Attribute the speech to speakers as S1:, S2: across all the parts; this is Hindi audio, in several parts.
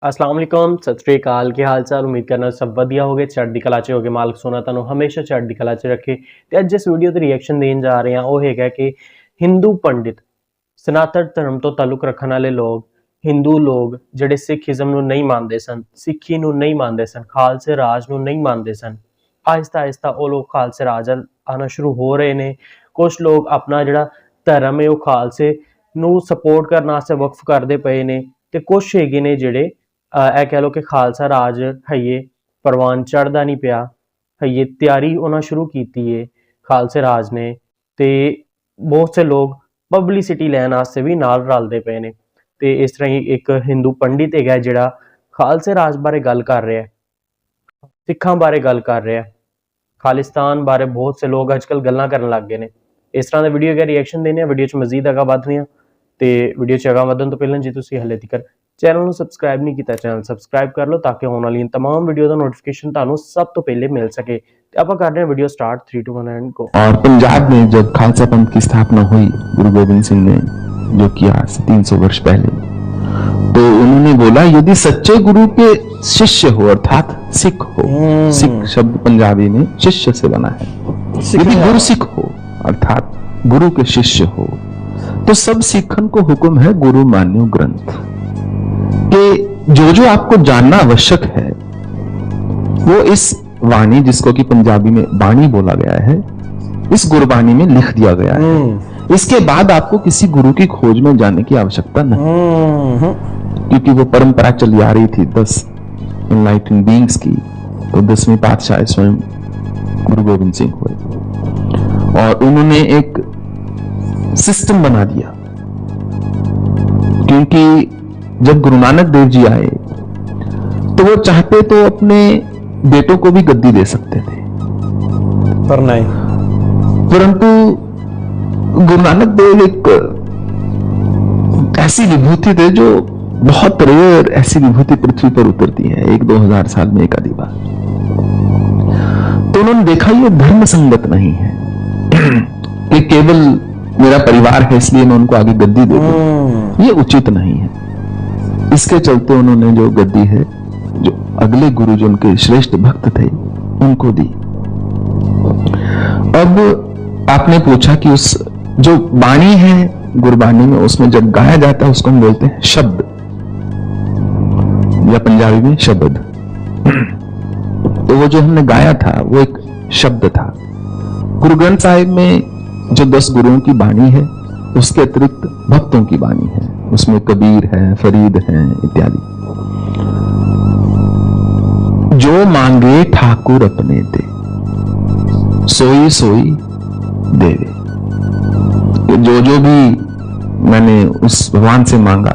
S1: अस्सलाम वालेकुम सत श्री अकाल की हाल चाल उम्मीद करना सब वधिया हो गए चढ़दी कला च हो गए मालिक सोना तुहानू हमेशा चढ़दी कला च रखे ते अज जिस वीडियो ते रिएक्शन देन जा रहे हैं वो हैगा कि हिंदू पंडित सनातन धर्म तो ताल्लुक रखने वाले लोग हिंदू लोग जिहड़े सिखिज्म नू नहीं मानते सन सिक्खी नू नहीं मानते सन खालसे राज नू नहीं मानते सन आहिस्ता आहिस्ता वो लोग खालसे राज आना शुरू हो रहे ने। कुछ लोग अपना जिहड़ा धर्म है वो खालसे नू सपोर्ट करने वास्ते वक्फ करते पे ने ते कुछ हैगे ने जिहड़े ए कह लो कि खालसा राज हइये परवान चढ़दा नहीं पिया हइये तैयारी होना शुरू की है खालसे राज ने ते बहुत से लोग पब्लिसिटी लैन वास्ते भी नाल रलदे पे ने ते इस तरह ही एक हिंदू पंडित है जिहड़ा खालसे राज बारे गल कर रहा है सिखां बारे गल कर रहा है खालिस्तान बारे बहुत से लोग अजकल गल्लां करन लग गए ने। इस तरह के वीडियो का रिएक्शन देने वीडियो च मजीद अगा वधने ते वीडियो च अगा वधन तो पहले जे तुसीं हले तक चैनल को सबसक्राइब नहीं किया चैनल सबसक्राइब कर लो ताकि आने वाली तमाम वीडियो का नोटिफिकेशन तुहानू सब तो पहले मिल सके। आप कर रहे हैं वीडियो स्टार्ट 3 2 1 एंड गो।
S2: और पंजाब में जब खालसा पंथ की स्थापना हुई गुरु गोबिंद सिंह ने जो किया 300 वर्ष पहले, तो उन्होंने बोला यदि सच्चे गुरु के शिष्य हो अर्थात सिख हो, सिख शब्द पंजाबी में शिष्य से बना है, यदि गुरु सिख हो अर्थात गुरु के शिष्य हो तो सब सिखन को हुक्म है गुरु मान्यो ग्रंथ कि जो आपको जानना आवश्यक है वो इस वाणी, जिसको कि पंजाबी में बाणी बोला गया है, इस गुरबाणी में लिख दिया गया है। इसके बाद आपको किसी गुरु की खोज में जाने की आवश्यकता नहीं, क्योंकि वो परंपरा चली आ रही थी 10 एनलाइटेंड बीइंग्स की। तो 10वें पातशाह स्वयं गुरु गोबिंद सिंह हुए और उन्होंने एक सिस्टम बना दिया, क्योंकि जब गुरु नानक देव जी आए तो वो चाहते तो अपने बेटों को भी गद्दी दे सकते थे,
S3: पर नहीं,
S2: परंतु गुरु नानक देव एक ऐसी विभूति थे जो बहुत रेयर ऐसी विभूति पृथ्वी पर उतरती है 1-2 हजार साल में एक आधी बार। तो उन्होंने देखा ये धर्म संगत नहीं है कि केवल मेरा परिवार है इसलिए मैं उनको आगे गद्दी दे दूं, ये उचित नहीं है। इसके चलते उन्होंने जो गद्दी है जो अगले गुरु जो उनके श्रेष्ठ भक्त थे उनको दी। अब आपने पूछा कि उस जो बाणी है गुरबाणी में उसमें जब गाया जाता है उसको हम बोलते हैं शब्द या पंजाबी में शब्द। तो वो जो हमने गाया था वो एक शब्द था। गुरु ग्रंथ साहिब में जो 10 गुरुओं की बाणी है उसके अतिरिक्त भक्तों की बाणी है, उसमें कबीर है, फरीद है इत्यादि। जो मांगे ठाकुर अपने दे सोई सोई देवे। जो भी मैंने उस भगवान से मांगा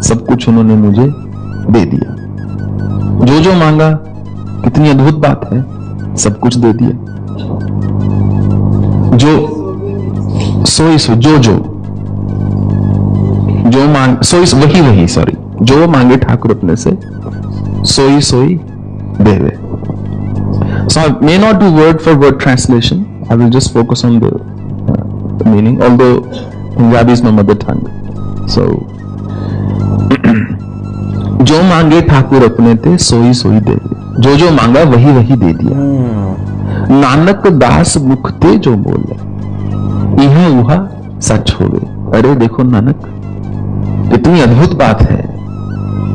S2: सब कुछ उन्होंने मुझे दे दिया। जो मांगा, कितनी अद्भुत बात है, सब कुछ दे दिया। जो सोई सो जो मांग सोई वही सॉरी जो मांगे ठाकुर अपने से सोई सोई देवे। So I may not do word for word translation. I will just focus on the meaning, although Punjabi is my mother tongue. So जो मांगे ठाकुर अपने ते सोई सोई देवे, जो मांगा वही वही दे दिया। नानक दास मुख ते जो बोले यह उहा सच होवे। अरे देखो नानक, कितनी अद्भुत बात है,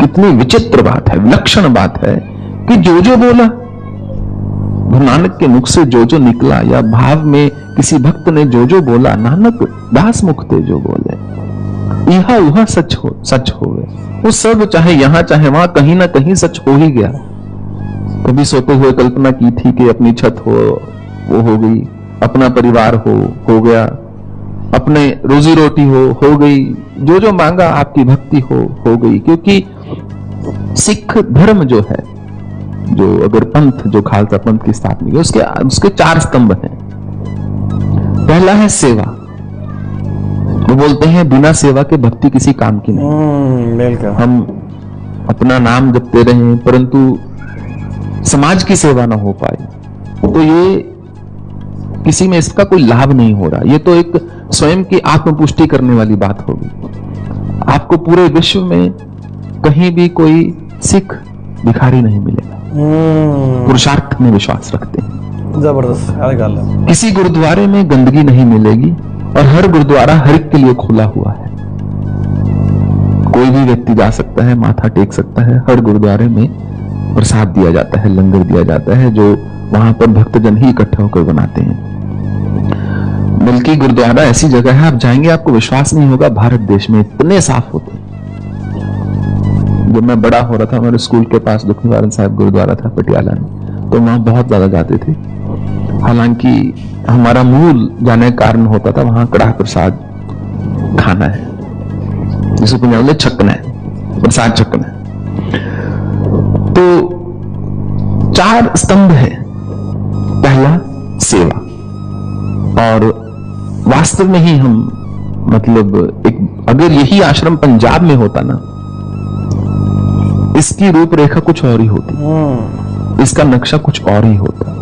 S2: कितनी विचित्र बात है, विलक्षण बात है कि जो बोला गुरु नानक के मुख से जो निकला या भाव में किसी भक्त ने जो बोला, नानक दास मुख ते जो बोले यह उहा सच होवे। वो सब चाहे यहां चाहे वहां कहीं ना कहीं सच हो ही गया। कभी सोते हुए कल्पना की थी कि अपनी छत हो, वो हो गई, अपना परिवार हो गया, अपने रोजी रोटी हो गई, जो मांगा आपकी भक्ति हो गई। क्योंकि सिख धर्म जो है, जो अगर पंथ जो खालसा पंथ की स्थापना की उसके 4 स्तंभ हैं। पहला है सेवा। वो बोलते हैं बिना सेवा के भक्ति किसी काम की नहीं। हम अपना नाम जपते रहे परंतु समाज की सेवा ना हो पाए तो ये किसी में इसका कोई लाभ नहीं हो रहा। ये तो एक स्वयं की आत्मपुष्टि करने वाली बात होगी। आपको पूरे विश्व में कहीं भी कोई सिख भिखारी नहीं मिलेगा, पुरुषार्थ में विश्वास रखते हैं।
S3: जबरदस्त यार गल है।
S2: किसी गुरुद्वारे में गंदगी नहीं मिलेगी और हर गुरुद्वारा हर एक के लिए खुला हुआ है। कोई भी व्यक्ति जा सकता है, माथा टेक सकता है। हर गुरुद्वारे में प्रसाद दिया जाता है, लंगर दिया जाता है, जो वहां पर भक्तजन ही इकट्ठा होकर बनाते हैं। बल्कि गुरुद्वारा ऐसी जगह है, आप जाएंगे आपको विश्वास नहीं होगा, भारत देश में इतने साफ होते हैं। जब मैं बड़ा हो रहा था, हमारे स्कूल के पास दुखनिवारण साहिब गुरुद्वारा था पटियाला में, तो वहां बहुत ज्यादा जाते थे। हालांकि हमारा मूल जाने का कारण होता था वहां कड़ाह प्रसाद खाना है, जिसे पंजाब में छकना है, प्रसाद छकना है। तो 4 स्तंभ है। पहला सेवा, और वास्तव में ही हम मतलब अगर यही आश्रम पंजाब में होता ना, इसकी रूपरेखा कुछ और ही होती, इसका नक्शा कुछ और ही होता।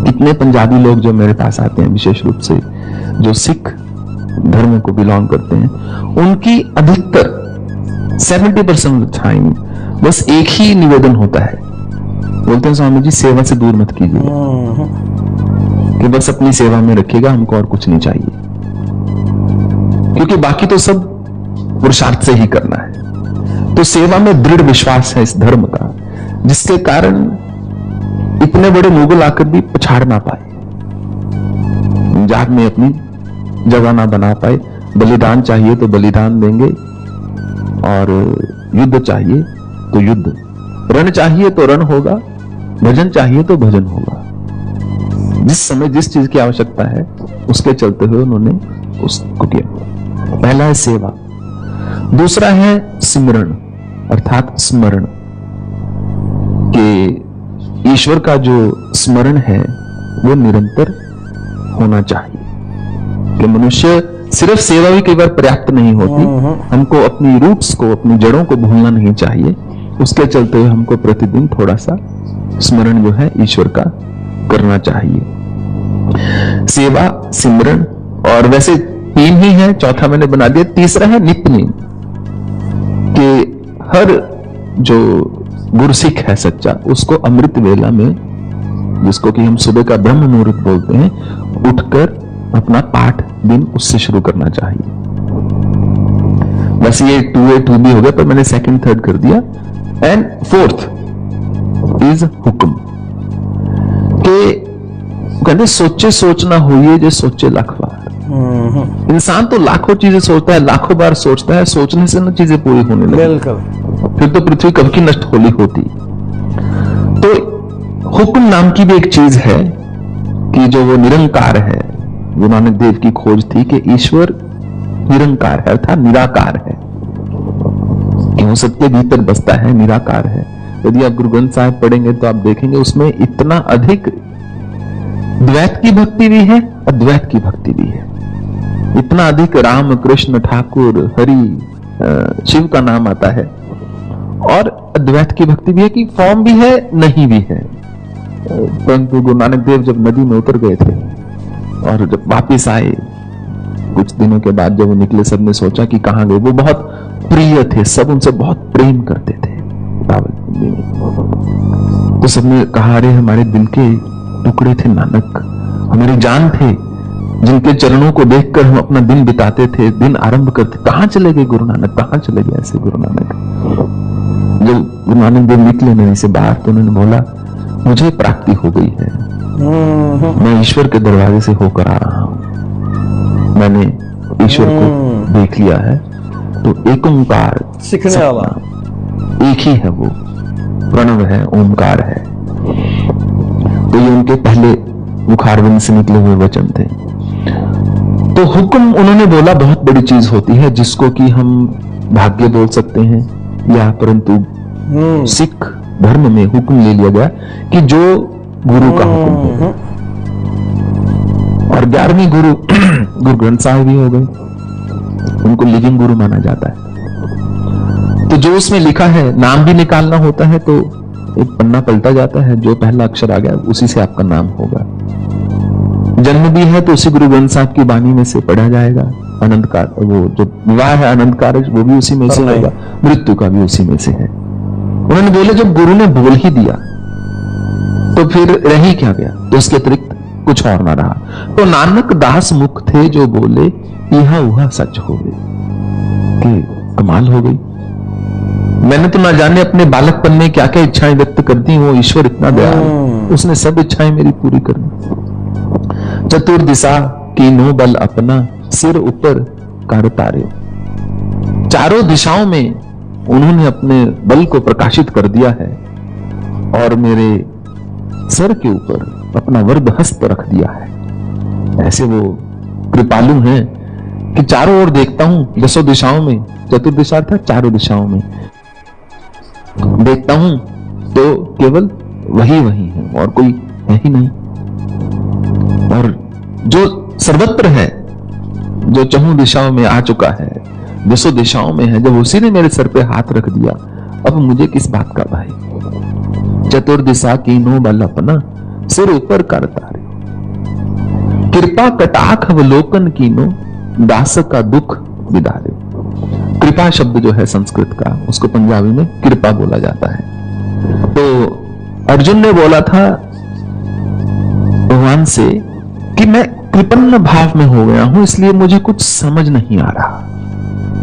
S2: कितने पंजाबी लोग जो मेरे पास आते हैं, विशेष रूप से जो सिख धर्म को बिलोंग करते हैं, उनकी अधिकतर 70% टाइम बस एक ही निवेदन होता है, बोलते हैं स्वामी जी सेवा से दूर मत कीजिए, कि बस अपनी सेवा में रखिएगा, हमको और कुछ नहीं चाहिए, क्योंकि बाकी तो सब पुरुषार्थ से ही करना है। तो सेवा में दृढ़ विश्वास है इस धर्म का, जिसके कारण इतने बड़े मुगल आकर भी पछाड़ ना पाए, पंजाब में अपनी जगह ना बना पाए। बलिदान चाहिए तो बलिदान देंगे, और युद्ध चाहिए तो युद्ध, रण चाहिए तो रण होगा, भजन चाहिए तो भजन होगा। जिस समय जिस चीज की आवश्यकता है उसके चलते हुए उन्होंने उसको किया। पहला है सेवा, दूसरा है सिमरण अर्थात स्मरण, कि ईश्वर का जो स्मरण है वो निरंतर होना चाहिए। कि मनुष्य सिर्फ सेवा भी कई बार पर्याप्त नहीं होती, हमको अपनी रूट्स को, अपनी जड़ों को भूलना नहीं चाहिए। उसके चलते हुए हमको प्रतिदिन थोड़ा सा स्मरण जो है ईश्वर का करना चाहिए। सेवा, सिमरण, और वैसे 3 ही है, चौथा मैंने बना दिया, तीसरा है नित्य। कि हर जो गुरसिख है सच्चा, उसको अमृत वेला में, जिसको कि हम सुबह का ब्रह्म मुहूर्त बोलते हैं, उठकर अपना पाठ दिन उससे शुरू करना चाहिए। बस ये 2A 2B हो गया, पर मैंने 2nd 3rd कर दिया। एंड 4th इज हुक्म, के कहते सोचे सोचना होइए जे सोचे लाख बार। इंसान तो लाखों चीजें सोचता है, लाखों बार सोचता है, सोचने से ना चीजें पूरी होने लगती,
S3: बिल्कुल,
S2: फिर तो पृथ्वी कब की नष्ट होली होती। तो हुक्म नाम की भी एक चीज है कि जो वो निरंकार है। गुरु नानक देव की खोज थी कि ईश्वर निरंकार है, अर्थात निराकार है, कि वो सबके भीतर बसता है, निराकार है। यदि आप गुरु ग्रंथ साहिब पढ़ेंगे तो आप देखेंगे उसमें इतना अधिक द्वैत की भक्ति भी है, अद्वैत की भक्ति भी है। इतना अधिक राम, कृष्ण, ठाकुर, हरि, शिव का नाम आता है, और अद्वैत की भक्ति भी है कि फॉर्म भी है, नहीं भी है। परंतु गुरु नानक देव जब नदी में उतर गए थे और जब वापिस आए कुछ दिनों के बाद, जब वो निकले, सबने सोचा कि कहां गए। वो बहुत प्रिय थे, सब उनसे बहुत प्रेम करते थे। तो सबने कहा, अरे हमारे दिल के टुकड़े थे नानक, हमारी जान थे, जिनके चरणों को देखकर हम अपना दिन बिताते थे, दिन आरंभ करते। कहां चले गए गुरु नानक, कहां चले गए ऐसे गुरु नानक। जब गुरु नानक देव निकले नदी से बाहर तो उन्होंने बोला, मुझे प्राप्ति हो गई है, मैं ईश्वर के दरवाजे से होकर आ रहा हूं, मैंने ईश्वर को देख लिया है। तो एक ओंकार
S3: सीखने वाला
S2: एक ही है, वो प्रणव है, ओंकार है। तो ये उनके पहले मुखारविंद से निकले हुए वचन थे। तो हुक्म उन्होंने बोला बहुत बड़ी चीज होती है, जिसको कि हम भाग्य बोल सकते हैं, या परंतु सिख धर्म में हुक्म ले लिया गया कि जो गुरु का हुक्म हो। और 11वें गुरु गुरु ग्रंथ साहिब ही हो गए, उनको लिविंग गुरु माना जाता है। तो जो उसमें लिखा है, नाम भी निकालना होता है तो एक पन्ना पलटा जाता है, जो पहला अक्षर आ गया उसी से आपका नाम होगा। जन्म भी है तो उसी गुरु ग्रंथ साहिब की वाणी में से पढ़ा जाएगा। अनंतकार, वो जो विवाह है अनंतकार, वो भी उसी में से होगा, मृत्यु का भी उसी में से है। उन्होंने बोले जब गुरु ने बोल ही दिया तो फिर रह ही क्या गया, तो इसके अतिरिक्त कुछ और ना रहा। तो नानक दास मुख थे जो बोले यह वह सच हो गई। कि कमाल हो गई। मैंने तो ना जाने अपने बालकपन में क्या क्या इच्छाएं व्यक्त कर दी, वो ईश्वर इतना दयालु, उसने सब इच्छाएं मेरी पूरी कर दी। चतुर्दिशा कीनो बल अपना सिर ऊपर कर तारे। चारों दिशाओं में उन्होंने अपने बल को प्रकाशित कर दिया है और मेरे सर के ऊपर अपना वरद हस्त रख दिया है। ऐसे वो कृपालु हैं कि चारों ओर देखता हूं, दसों दिशाओं में, चतुर्दिशा था चारों दिशाओं में देखता हूं तो केवल वही है और कोई है ही नहीं। और जो सर्वत्र है, जो चहुं दिशाओं में आ चुका है, दसों दिशाओं में है, जब उसी ने मेरे सर पे हाथ रख दिया, अब मुझे किस बात का भाई। चतुर्दिशा कीनो बल अपना सिर ऊपर कर तारे। कृपा कटाक्ष अवलोकन कीनो दास का दुख विदारे। कृपा शब्द जो है संस्कृत का, उसको पंजाबी में कृपा बोला जाता है। तो अर्जुन ने बोला था भगवान से कि मैं कृपन्न भाव में हो गया हूं, इसलिए मुझे कुछ समझ नहीं आ रहा।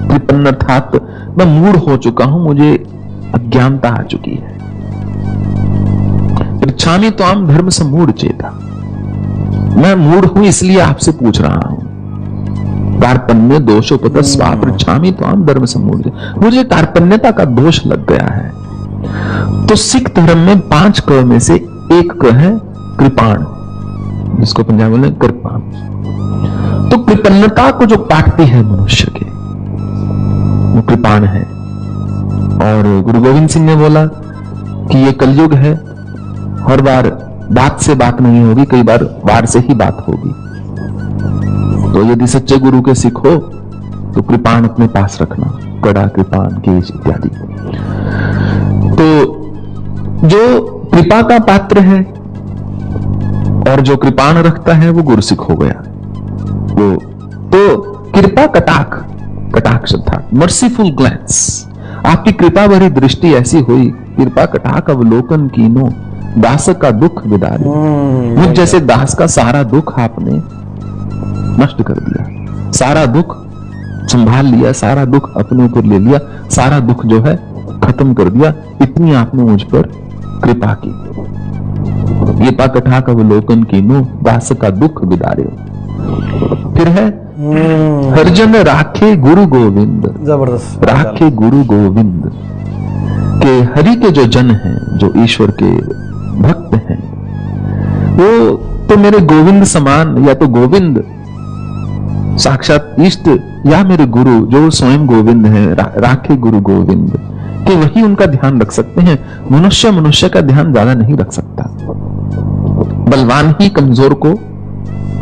S2: कृपन्न अर्थात मैं मूढ़ हो चुका हूं, मुझे अज्ञानता आ चुकी है। पृच्छामि त्वाम धर्म से मूढ़ चेता। मैं मूढ़ हूं इसलिए आपसे पूछ रहा हूं। कार्पण्य दोषोपत स्वा पृच्छामि त्वाम धर्म से मूढ़। मुझे कार्पण्यता का दोष लग गया है। तो सिख धर्म में 5 क में से एक क है कृपाण, जिसको पंजाबी में कृपाण। तो कृपन्नता को जो काटती है मनुष्य के, वो कृपाण है। और गुरु गोविंद सिंह ने बोला कि ये कलयुग है, हर बार बात से बात नहीं होगी, कई बार वार से ही बात होगी। तो यदि सच्चे गुरु के सिख हो तो कृपाण अपने पास रखना, कड़ा कृपाण केश इत्यादि। तो जो कृपा का पात्र है और जो कृपाण रखता है वो गुरसिख हो गया। वो तो कृपा कटाक्ष था, मर्सीफुल ग्लैंस। आपकी कृपा भरी दृष्टि ऐसी हुई, कृपा कटाक्ष अवलोकन कीनो दास का दुख विदारे। मुझ जैसे दास का सारा दुख आपने नष्ट कर दिया, सारा दुख संभाल लिया, सारा दुख अपने ऊपर ले लिया, सारा दुख जो है खत्म कर दिया। इतनी आपने मुझ पर कृपा की। कृपा कटाक्ष अवलोकन कीनो दास का दुख विदारे। फिर है हरिजन राखे गुरु गोविंद।
S3: जबरदस्त।
S2: राखे गुरु गोविंद के हरि के जो जन हैं, जो ईश्वर के भक्त हैं, वो तो मेरे गोविंद समान, या तो गोविंद साक्षात इष्ट या मेरे गुरु जो स्वयं गोविंद हैं, राखे गुरु गोविंद कि वही उनका ध्यान रख सकते हैं। मनुष्य का ध्यान ज्यादा नहीं रख सकता। बलवान ही कमजोर को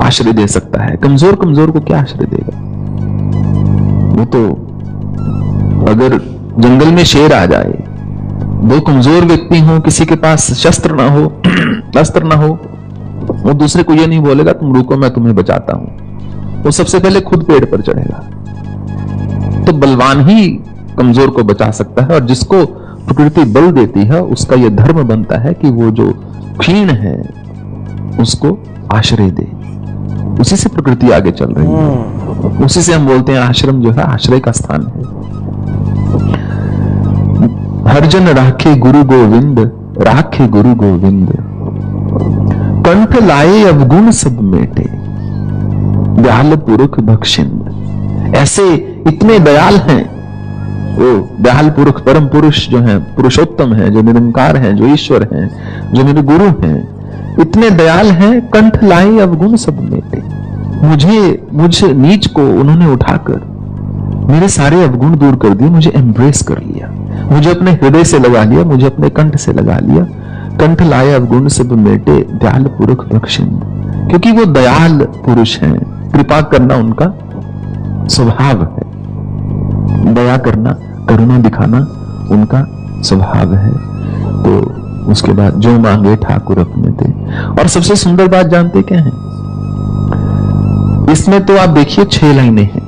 S2: आश्रय दे सकता है, कमजोर को क्या आश्रय देगा। वो तो अगर जंगल में शेर आ जाए, दो कमजोर व्यक्ति हो, किसी के पास शस्त्र ना हो, अस्त्र ना हो, वो दूसरे को ये नहीं बोलेगा तुम रुको मैं तुम्हें बचाता हूं, वो सबसे पहले खुद पेड़ पर चढ़ेगा। तो बलवान ही कमजोर को बचा सकता है, और जिसको प्रकृति बल देती है उसका यह धर्म बनता है कि वो जो क्षीण है उसको आश्रय दे। उसी से प्रकृति आगे चल रही है, उसी से हम बोलते हैं आश्रम जो है आश्रय का स्थान है। हरजन राखे गुरु गोविंद, राखे गुरु गोविंद कंठ लाए अवगुण सब मेटे, दयाल पुरुष बख्शिंद। ऐसे इतने दयाल हैं वो दयाल पुरुष, परम पुरुष जो है, पुरुषोत्तम है, जो निरंकार है, जो ईश्वर है, जो मेरे गुरु हैं, इतने दयाल हैं। कंठ लाए अवगुण सब मेटे। मुझे नीच को उन्होंने उठाकर मेरे सारे अवगुण दूर कर दिए, मुझे एम्ब्रेस कर लिया, मुझे अपने हृदय से लगा लिया, मुझे अपने कंठ से लगा लिया। कंठ लाए अवगुण सब मेटे, दयाल पुरुष बख्शिंद। क्योंकि वो दयाल पुरुष हैं, कृपा करना उनका स्वभाव है, दया करना, करुणा दिखाना उनका स्वभाव है। तो उसके बाद जो मांगे ठाकुर अपने दे। और सबसे सुंदर बात जानते क्या है इसमें? तो आप देखिए 6 लाइनें हैं।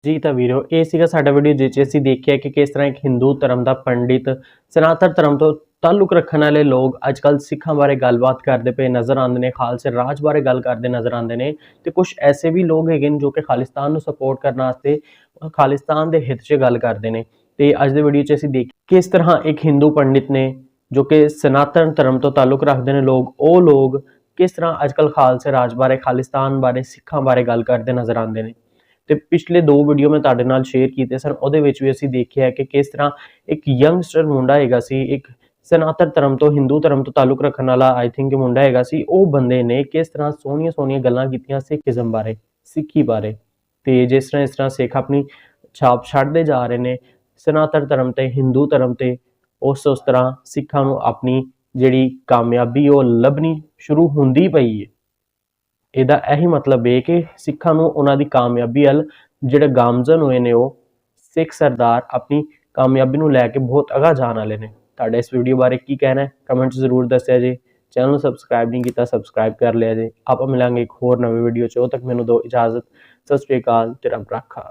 S1: ਜੀ ਤਾਂ ਵੀਰੋ, ਇਹ ਸੀਗਾ ਸਾਡਾ ਵੀਡੀਓ ਜਿਸ 'ਚ ਅਸੀਂ ਦੇਖਿਆ ਕਿ ਕਿਸ ਤਰ੍ਹਾਂ ਇੱਕ ਹਿੰਦੂ ਧਰਮ ਦਾ ਪੰਡਿਤ ਸਨਾਤਨ ਧਰਮ ਤੋਂ ਤਾਲੁਕ ਰੱਖਣ ਵਾਲੇ ਲੋਕ ਅੱਜ ਕੱਲ੍ਹ ਸਿੱਖਾਂ ਬਾਰੇ ਗੱਲਬਾਤ ਕਰਦੇ ਪਏ ਨਜ਼ਰ ਆਉਂਦੇ ਨੇ, ਖਾਲਸੇ ਰਾਜ ਬਾਰੇ ਗੱਲ ਕਰਦੇ ਨਜ਼ਰ ਆਉਂਦੇ ਨੇ, ਤੇ ਕੁਝ ਐਸੇ ਵੀ ਲੋਕ ਹੈਗੇ ਨੇ ਜੋ ਕਿ ਖਾਲਿਸਤਾਨ ਨੂੰ ਸਪੋਰਟ ਕਰਨ ਵਾਸਤੇ ਖਾਲਿਸਤਾਨ ਦੇ ਹਿੱਤ 'ਚ ਗੱਲ ਕਰਦੇ ਨੇ। ਤੇ ਅੱਜ ਦੇ ਵੀਡੀਓ 'ਚ ਅਸੀਂ ਦੇਖ ਕਿਸ ਤਰ੍ਹਾਂ ਇੱਕ ਹਿੰਦੂ ਪੰਡਿਤ ਨੇ ਜੋ ਕਿ ਸਨਾਤਨ ਧਰਮ ਤੋਂ ਤਾਲੁਕ ਰੱਖਦੇ ਨੇ ਲੋਕ, ਉਹ ਲੋਕ ਕਿਸ ਤਰ੍ਹਾਂ ਅੱਜ ਕੱਲ੍ਹ ਖਾਲਸੇ ਰਾਜ ਬਾਰੇ, ਖਾਲਿਸਤਾਨ ਬਾਰੇ, ਸਿੱਖਾਂ ਬਾਰੇ ਗੱਲ ਕਰਦੇ ਨਜ਼ਰ ਆਉਂਦੇ ਨੇ। ਤੇ ਪਿਛਲੇ 2 ਵੀਡੀਓ ਮੈਂ ਤੁਹਾਡੇ ਨਾਲ ਸ਼ੇਅਰ ਕੀਤੇ ਸਨ, ਉਹਦੇ ਵਿੱਚ ਵੀ ਅਸੀਂ ਦੇਖਿਆ ਕਿ ਕਿਸ ਤਰ੍ਹਾਂ ਇੱਕ ਯੰਗਸਟਰ ਮੁੰਡਾ ਹੈਗਾ ਸੀ, ਇੱਕ ਸਨਾਤਨ ਧਰਮ ਤੋਂ ਹਿੰਦੂ ਧਰਮ ਤੋਂ ਤਾਲੁਕ ਰੱਖਣ ਵਾਲਾ ਆਈ ਥਿੰਕ ਮੁੰਡਾ ਹੈਗਾ ਸੀ, ਉਹ ਬੰਦੇ ਨੇ ਕਿਸ ਤਰ੍ਹਾਂ ਸੋਹਣੀਆਂ ਸੋਹਣੀਆਂ ਗੱਲਾਂ ਕੀਤੀਆਂ ਸਿੱਖੀਜ਼ਮ ਬਾਰੇ, ਸਿੱਖੀ ਬਾਰੇ। ਤੇ ਜਿਸ ਤਰ੍ਹਾਂ ਇਸ ਤਰ੍ਹਾਂ ਸਿੱਖ ਆਪਣੀ ਛਾਪ ਛੱਡਦੇ ਜਾ ਰਹੇ ਨੇ ਸਨਾਤਨ ਧਰਮ ਤੇ, ਹਿੰਦੂ ਧਰਮ ਤੇ, ਉਸ ਤਰ੍ਹਾਂ ਸਿੱਖਾਂ ਨੂੰ ਆਪਣੀ ਜਿਹੜੀ ਕਾਮਯਾਬੀ ਉਹ ਲੱਭਣੀ ਸ਼ੁਰੂ ਹੁੰਦੀ ਪਈ ਹੈ। ਇਹਦਾ ਇਹੀ ਮਤਲਬ ਹੈ ਕਿ ਸਿੱਖਾਂ ਨੂੰ ਉਹਨਾਂ ਦੀ ਕਾਮਯਾਬੀ ਵੱਲ ਜਿਹੜੇ ਗਾਮਜ਼ਨ ਹੋਏ ਨੇ, ਉਹ ਸਿੱਖ ਸਰਦਾਰ ਆਪਣੀ ਕਾਮਯਾਬੀ ਨੂੰ ਲੈ ਕੇ ਬਹੁਤ ਅਗਾਂਹ ਜਾਣ ਵਾਲੇ ਨੇ। ਤੁਹਾਡਾ ਇਸ ਵੀਡੀਓ ਬਾਰੇ ਕੀ ਕਹਿਣਾ ਹੈ ਕਮੈਂਟ ਜ਼ਰੂਰ ਦੱਸਿਆ ਜੇ। ਚੈਨਲ ਨੂੰ ਸਬਸਕ੍ਰਾਈਬ ਨਹੀਂ ਕੀਤਾ, ਸਬਸਕ੍ਰਾਈਬ ਕਰ ਲਿਆ ਜੇ। ਆਪਾਂ ਮਿਲਾਂਗੇ ਇੱਕ ਹੋਰ ਨਵੀਂ ਵੀਡੀਓ 'ਚ, ਉਦੋਂ ਤੱਕ ਮੈਨੂੰ ਦਿਓ ਇਜਾਜ਼ਤ। ਸਤਿ ਸ਼੍ਰੀ ਅਕਾਲ ਤੇ ਰੱਬ ਰਾਖਾ।